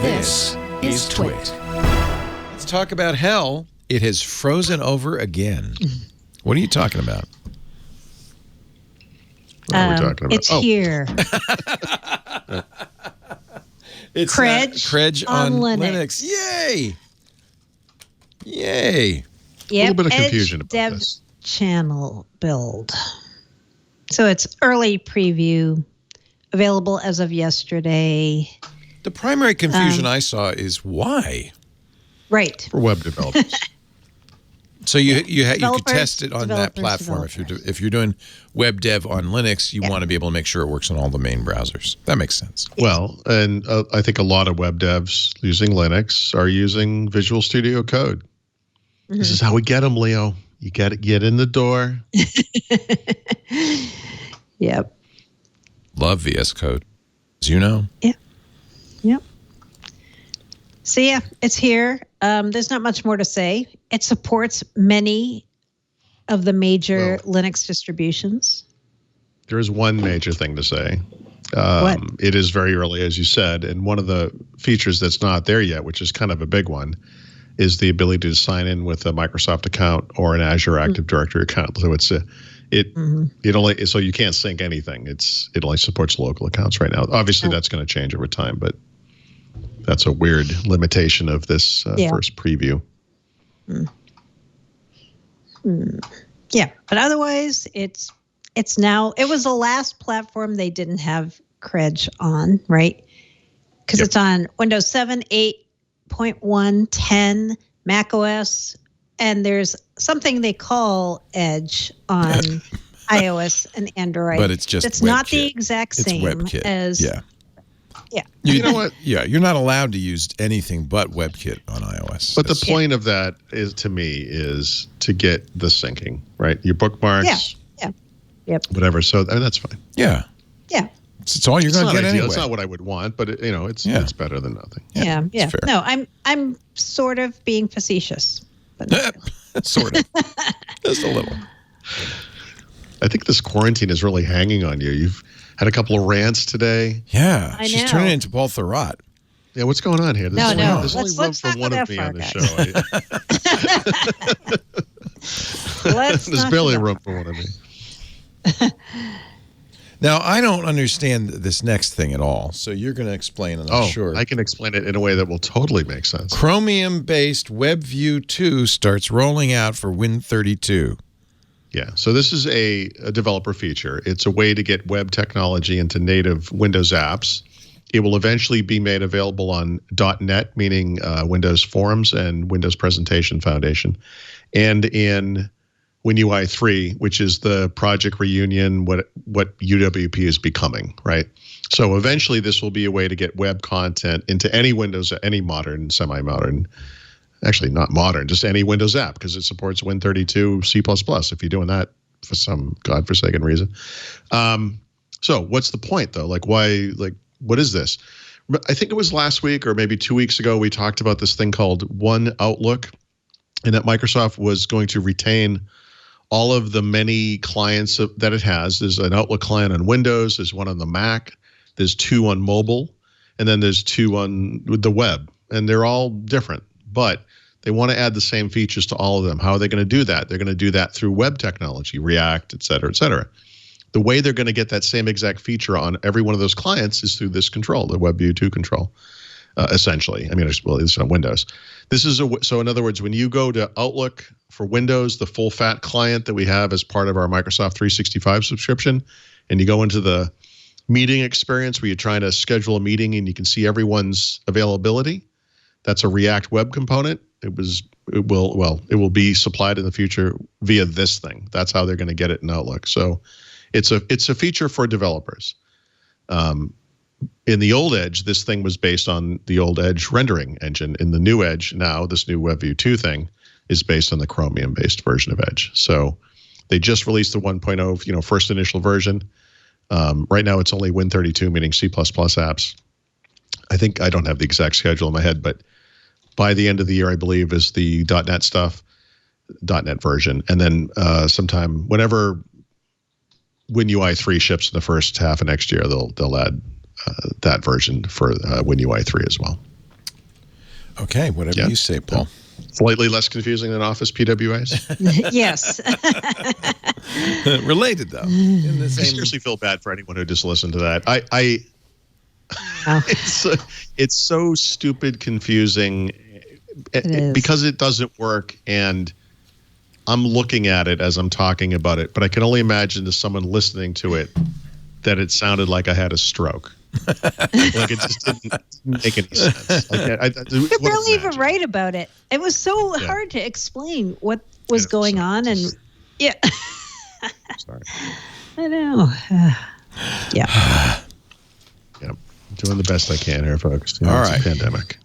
This is TWiT. Let's talk about hell. It has frozen over again. What are you talking about? What are we talking about? It's here. It's Credge on Linux. Yay! Yay! Yep. A little bit of confusion Edge about Dev this. Channel build. So it's early preview, available as of yesterday. The primary confusion I saw is why. Right. For web developers. So you could Developers, test it on that platform. If you're doing web dev on Linux, you want to be able to make sure it works on all the main browsers. That makes sense. Well, and I think a lot of web devs using Linux are using Visual Studio Code. Mm-hmm. This is how we get them, Leo. You got to get in the door. Yep. Love VS Code, as you know. Yeah. Yep. So yeah, it's here. There's not much more to say. It supports many of the major Linux distributions. There is one major thing to say. What? It is very early, as you said, and one of the features that's not there yet, which is kind of a big one, is the ability to sign in with a Microsoft account or an Azure Active Directory account. So it only, so you can't sync anything. It only supports local accounts right now. Obviously, that's going to change over time, but that's a weird limitation of this first preview. Yeah, but otherwise, it's now. It was the last platform they didn't have Credge on, right? Because it's on Windows 7, 8.1, 10, Mac OS, and there's something they call Edge on iOS and Android. But it's just it's not WebKit. the exact same as You know what? Yeah, you're not allowed to use anything but WebKit on iOS. But the point of that is, to me, is to get the syncing, right? Your bookmarks, whatever. So I mean, that's fine. Yeah. It's all you're going to get anyway. It's not what I would want, but it's better than nothing. Yeah. Fair. No, I'm sort of being facetious, but sort of, just a little. I think this quarantine is really hanging on you. You've had a couple of rants today. Yeah, I she's know. turning into Paul Thurrott. Yeah, what's going on here? There's Let's only room for not one go of that me far, on the guys. show. There's barely room for one of me. Now, I don't understand this next thing at all, so you're going to explain it, I'm sure. I can explain it in a way that will totally make sense. Chromium-based WebView 2 starts rolling out for Win32. Yeah, so this is a developer feature. It's a way to get web technology into native Windows apps. It will eventually be made available on .NET, meaning Windows Forms and Windows Presentation Foundation, and in WinUI 3, which is the project reunion, what UWP is becoming, right? So eventually this will be a way to get web content into any Windows, any modern, semi-modern, actually not modern, just any Windows app, because it supports Win32 C++ if you're doing that for some godforsaken reason. So what's the point, though? What is this? I think it was last week or maybe 2 weeks ago, we talked about this thing called One Outlook, and that Microsoft was going to retain all of the many clients that it has. There's an Outlook client on Windows, there's one on the Mac, there's two on mobile, and then there's two on the web, and they're all different. But they want to add the same features to all of them. How are they going to do that? They're going to do that through web technology, React, et cetera, et cetera. The way they're going to get that same exact feature on every one of those clients is through this control, the WebView 2 control, essentially. I mean, at least on Windows. So in other words, when you go to Outlook for Windows, the full fat client that we have as part of our Microsoft 365 subscription, and you go into the meeting experience where you're trying to schedule a meeting and you can see everyone's availability, that's a React web component. It will be supplied in the future via this thing. That's how they're going to get it in Outlook. So it's a feature for developers. In the old Edge, this thing was based on the old Edge rendering engine. In the new Edge now, this new WebView 2 thing is based on the Chromium-based version of Edge. So they just released the 1.0, first initial version. Right now, it's only Win32, meaning C++ apps. I think I don't have the exact schedule in my head, but by the end of the year, I believe, is the .NET stuff, .NET version. And then sometime, whenever WinUI 3 ships in the first half of next year, they'll add that version for WinUI 3 as well. Okay, whatever you say, Paul. Slightly less confusing than Office PWAs. Yes. Related, though. In the I same... seriously feel bad for anyone who just listened to that. Oh. It's so stupid, confusing, because it doesn't work, and I'm looking at it as I'm talking about it, but I can only imagine to someone listening to it that it sounded like I had a stroke. Like it just didn't make any sense. You could barely even write about it. It was so hard to explain what was going on, and sorry. I know. Yep. Doing the best I can here, folks. All right. It's a pandemic.